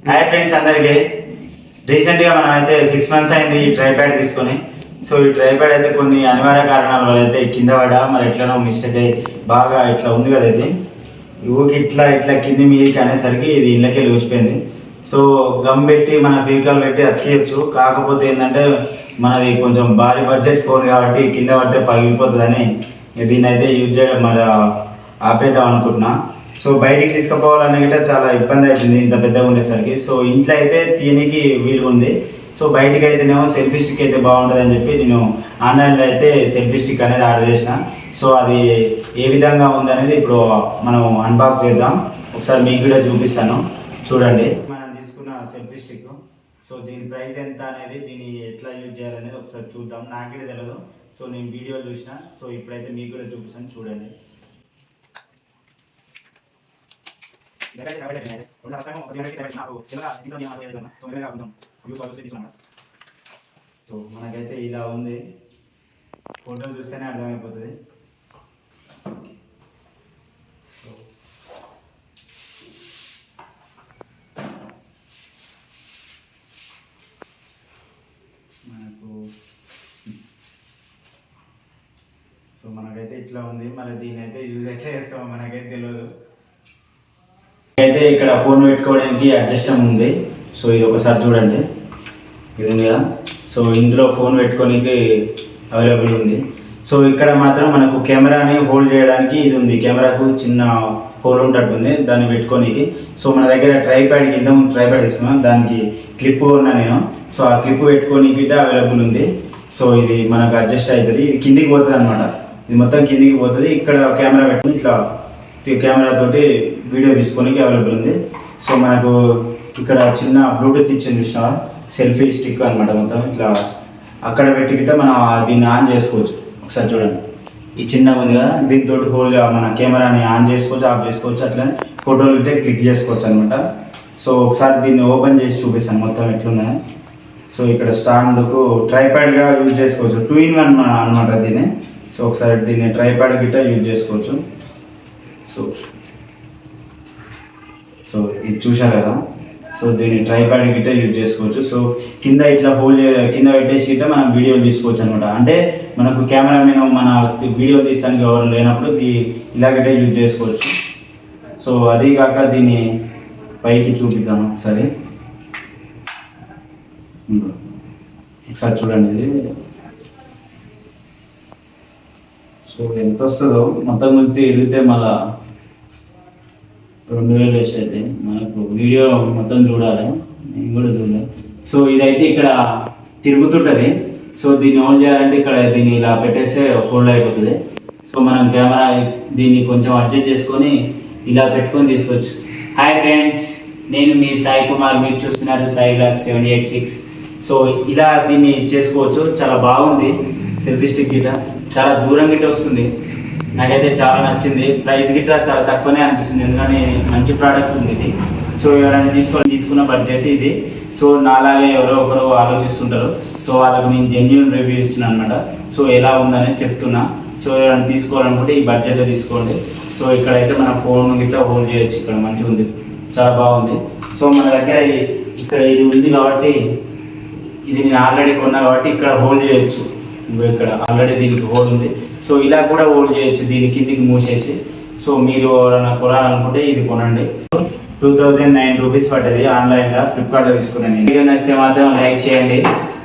Hi friends అందరికీ. రీసెంట్గా మనం అయితే 6 months అయింది ఈ ట్రైప్యాడ్ తీసుకొని. సో ఈ ట్రైప్యాడ్ అయితే కొన్ని అనివార్య కారణాల వల్ల అయితే కింద పడా మరి ఎట్లనో మిస్టేక్ అయ్యి బాగా ఇట్లా ఉంది కదా, ఇది ఊకి ఇట్లా ఇట్లా కింది మీదకి అనేసరికి ఇది ఇళ్ళకే లూసిపోయింది. సో గమ్ పెట్టి మన ఫీకాల్ పెట్టి అతికేయచ్చు. కాకపోతే ఏంటంటే మనది కొంచెం భారీ బడ్జెట్ ఫోన్ కాబట్టి కింద పడితే పగిలిపోతుందని దీన్ని అయితే యూజ్ చేయడం మరి ఆపేద్దాం అనుకుంటున్నా. సో బయటికి తీసుకుపోవాలనే గిట్ట చాలా ఇబ్బంది అవుతుంది ఇంత పెద్దగా ఉండేసరికి. సో ఇంట్లో అయితే తీయనికి వీలు ఉంది. సో బయటికి అయితేనేమో సెల్ఫీ స్టిక్ అయితే బాగుంటుంది అని చెప్పి నేను ఆన్లైన్లో అయితే సెల్ఫీ స్టిక్ అనేది ఆర్డర్ చేసిన. సో అది ఏ విధంగా ఉందనేది ఇప్పుడు మనం అన్బాక్స్ చేద్దాం. ఒకసారి మీకు కూడా చూపిస్తాను, చూడండి. మనం తీసుకున్న సెల్ఫీ స్టిక్, సో దీని ప్రైస్ ఎంత అనేది, దీన్ని ఎట్లా యూజ్ చేయాలనేది ఒకసారి చూద్దాం. నాకే తెలియదు, సో నేను వీడియో చూసిన. సో ఇప్పుడైతే మీకు కూడా చూపిస్తాను, చూడండి. సో మనకైతే ఇలా ఉంది, ఫోటో చూస్తేనే అర్థమైపోతుంది. మనకైతే ఇట్లా ఉంది. మరి దీని అయితే యూజ్ ఎట్లా చేస్తామో మనకైతే తెలియదు. అయితే ఇక్కడ ఫోన్ పెట్టుకోవడానికి అడ్జస్టం ఉంది. సో ఇది ఒకసారి చూడండి, ఇది ఉంది కదా. సో ఇందులో ఫోన్ పెట్టుకోనికి అవైలబుల్ ఉంది. సో ఇక్కడ మాత్రం మనకు కెమెరాని హోల్డ్ చేయడానికి ఇది ఉంది. కెమెరాకు చిన్న హోల్ ఉంటట్టుంది దాన్ని పెట్టుకోనికి. సో మన దగ్గర ట్రైప్యాడ్ కింద ట్రైప్యాడ్ తీసుకున్నాం, దానికి క్లిప్ ఉన్నా నేను. సో ఆ క్లిప్ పెట్టుకోనికి అవైలబుల్ ఉంది. సో ఇది మనకు అడ్జస్ట్ అవుతుంది. ఇది కిందికి పోతుంది అనమాట, ఇది మొత్తం కిందికి పోతుంది. ఇక్కడ కెమెరా పెట్టుకుని ఇట్లా కెమెరా తోటి వీడియో తీసుకోనికి అవైలబుల్ ఉంది. సో మనకు ఇక్కడ చిన్న బ్లూటూత్ ఇచ్చింది చూసినా, సెల్ఫీ స్టిక్ అనమాట. మొత్తం ఇట్లా అక్కడ పెట్టుకుంటే మనం దీన్ని ఆన్ చేసుకోవచ్చు. ఒకసారి చూడండి, ఈ చిన్నగా ఉంది కదా, దీంతో హోల్గా మన కెమెరాని ఆన్ చేసుకోవచ్చు, ఆఫ్ చేసుకోవచ్చు, అట్లనే ఫోటోలు ఇట్టే క్లిక్ చేసుకోవచ్చు అనమాట. సో ఒకసారి దీన్ని ఓపెన్ చేసి చూపిస్తాను మొత్తం ఎట్లుందని. సో ఇక్కడ స్టాండ్కు ట్రైప్యాడ్గా యూజ్ చేసుకోవచ్చు, 2-in-1 అనమాట దీన్ని. సో ఒకసారి దీన్ని ట్రైప్యాడ్ గిట్ట యూజ్ చేసుకోవచ్చు. సో ఇది చూశారు కదా. సో దీన్ని ట్రైప్యాడ్ గిట్ట యూజ్ చేసుకోవచ్చు. సో కింద ఇట్లా హోల్డ్ కింద పెట్టేసి గిట్ట మనం వీడియోలు తీసుకోవచ్చు అనమాట. అంటే మనకు కెమెరామెన్ మన వీడియో తీసానికి ఎవరు లేనప్పుడు ఇలా గిట్ట యూజ్ చేసుకోవచ్చు. సో అది కాక దీన్ని పైకి చూపిద్దాం ఒకసారి. ఒకసారి చూడండి ఇది. సో ఎంత వస్తుందో మొత్తం గురించి ఎదిగితే మళ్ళా 2000 వేస్ట్ అయితే మనకు వీడియో మొత్తం చూడాలి, నేను కూడా చూడాలి. సో ఇదైతే ఇక్కడ తిరుగుతుంటుంది. సో దీన్ని ఆన్ చేయాలంటే ఇక్కడ దీన్ని ఇలా పెట్టేస్తే హోల్డ్ అయిపోతుంది. సో మనం కెమెరా దీన్ని కొంచెం అడ్జస్ట్ చేసుకొని ఇలా పెట్టుకొని తీసుకోవచ్చు. హాయ్ ఫ్రెండ్స్, నేను మీ సాయి కుమార్, మీరు చూస్తున్నారు సాయి బ్లాగ్ 786. సో ఇలా దీన్ని చేసుకోవచ్చు. చాలా బాగుంది సెల్ఫీ స్టిక్ గిట్ట, చాలా దూరం గిట్ట వస్తుంది. నాకైతే చాలా నచ్చింది. ప్రైస్ గిట్ట చాలా తక్కువనే అనిపిస్తుంది, ఎందుకంటే మంచి ప్రోడక్ట్ ఉంది ఇది. సో ఎవరైనా తీసుకున్న బడ్జెట్ ఇది. సో నాలాగే ఎవరో ఒకరు ఆలోచిస్తుంటారు. సో వాళ్ళకి నేను జెన్యూన్ రివ్యూ ఇస్తున్నాను అనమాట. సో ఎలా ఉందనేది చెప్తున్నా. సో ఎవరైనా తీసుకోవాలనుకుంటే ఈ బడ్జెట్లో తీసుకోండి. సో ఇక్కడైతే మన ఫోన్ గిట్ట హోల్డ్ చేయొచ్చు. ఇక్కడ మంచిగా ఉంది, చాలా బాగుంది. సో మన దగ్గర ఇక్కడ ఇది ఉంది కాబట్టి, ఇది నేను ఆల్రెడీ కొన్నా కాబట్టి ఇక్కడ హోల్డ్ చేయొచ్చు. ఇక్కడ ఆల్రెడీ దీనికి హోల్డ్ ఉంది. సో ఇలా కూడా హోల్డ్ చేయొచ్చు, దీని కిందికి మూసేసి. సో మీరు ఎవరైనా కొనాలనుకుంటే ఇది కొనండి. 2009 రూపీస్ పడ్డది ఆన్లైన్లో, ఫ్లిప్కార్ట్లో తీసుకున్నాను. వీడియో నచ్చితే మాత్రం లైక్ చేయండి.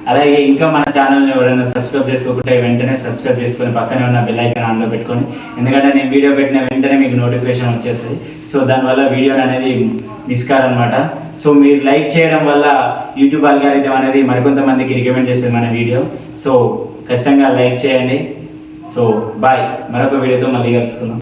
అలాగే ఇంకా మన ఛానల్ని ఎవరైనా సబ్స్క్రైబ్ చేసుకోకుంటే వెంటనే సబ్స్క్రైబ్ చేసుకొని పక్కనే ఉన్న బెల్ ఐకాన్ ఆన్లో పెట్టుకొని, ఎందుకంటే నేను వీడియో పెట్టిన వెంటనే మీకు నోటిఫికేషన్ వచ్చేస్తుంది. సో దానివల్ల వీడియో అనేది మిస్ కాదనమాట. సో మీరు లైక్ చేయడం వల్ల యూట్యూబ్ అల్గారిథం అనేది మరికొంతమందికి రికమెండ్ చేస్తుంది మన వీడియో. సో ఖచ్చితంగా లైక్ చేయండి. సో బాయ్, మరొక వీడియోతో మళ్ళీ కలుసుకుందాం.